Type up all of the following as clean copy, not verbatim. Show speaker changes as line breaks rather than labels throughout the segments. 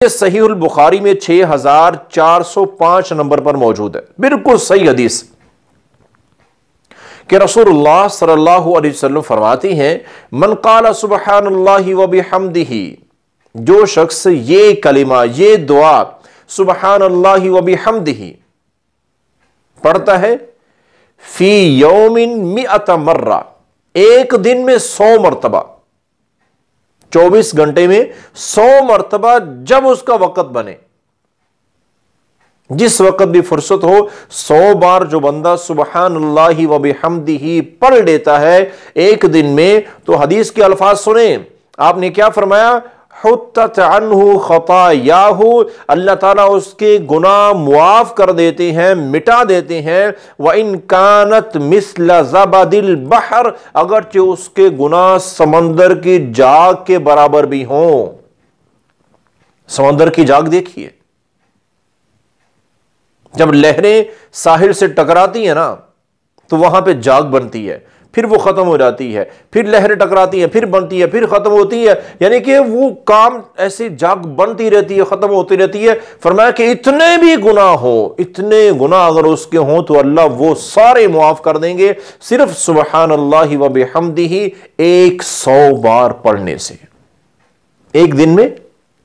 सहीहुल बुखारी में 6405 नंबर पर मौजूद है, बिल्कुल सही हदीस कि रसूलुल्लाह सल्लल्लाहु अलैहि वसल्लम फरमाती हैं, मन क़ाला सुब्हानल्लाहि व बिहम्दिही, जो शख्स ये कलिमा, ये दुआ सुब्हानल्लाहि व बिहम्दिही पढ़ता है, फी यौमिन मिअत मर्रा, एक दिन में 100 मरतबा, 24 घंटे में 100 मरतबा, जब उसका वक़्त बने, जिस वक़्त भी फुर्सत हो, 100 बार जो बंदा सुब्हानल्लाहि व बिहम्दिही पढ़ लेता है एक दिन में, तो हदीस के अल्फाज सुने, आपने क्या फरमाया, हुत्तत अन्हु खतायाहु, अल्लाह ताला उसके गुनाह मुआफ कर देते हैं, मिटा देते हैं। व इन कानत मिस्ल ज़बदिल बहर, अगरचे उसके गुनाह समंदर की जाग के बराबर भी हों। समंदर की जाग देखिए, जब लहरें साहिल से टकराती है ना, तो वहां पे जाग बनती है, फिर वो खत्म हो जाती है, फिर लहरें टकराती हैं, फिर बनती है, फिर खत्म होती है, यानी कि वो काम ऐसी जाग बनती रहती है, खत्म होती रहती है। फरमाया कि इतने भी गुनाह हो, इतने गुनाह अगर उसके हों तो अल्लाह वो सारे मुआफ कर देंगे, सिर्फ सुब्हानल्लाहि व बिहम्दिही 100 बार पढ़ने से, एक दिन में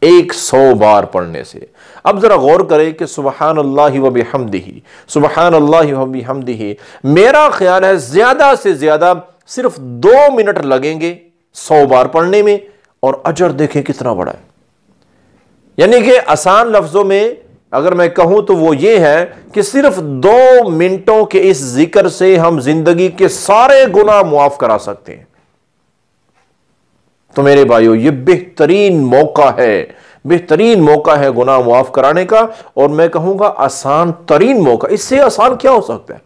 100 बार पढ़ने से। अब जरा गौर करें कि सुब्हानल्लाहि व बिहम्दिही, सुब्हानल्लाहि व बिहम्दिही, मेरा ख्याल है ज्यादा से ज्यादा सिर्फ 2 मिनट लगेंगे 100 बार पढ़ने में, और अजर देखें कितना बड़ा है। यानी कि आसान लफ्जों में अगर मैं कहूं तो वो ये है कि सिर्फ 2 मिनटों के इस जिक्र से हम जिंदगी के सारे गुनाह मुआफ करा सकते हैं। तो मेरे भाइयों, ये बेहतरीन मौका है, बेहतरीन मौका है गुनाह मुआफ कराने का, और मैं कहूंगा आसान तरीन मौका, इससे आसान क्या हो सकता है।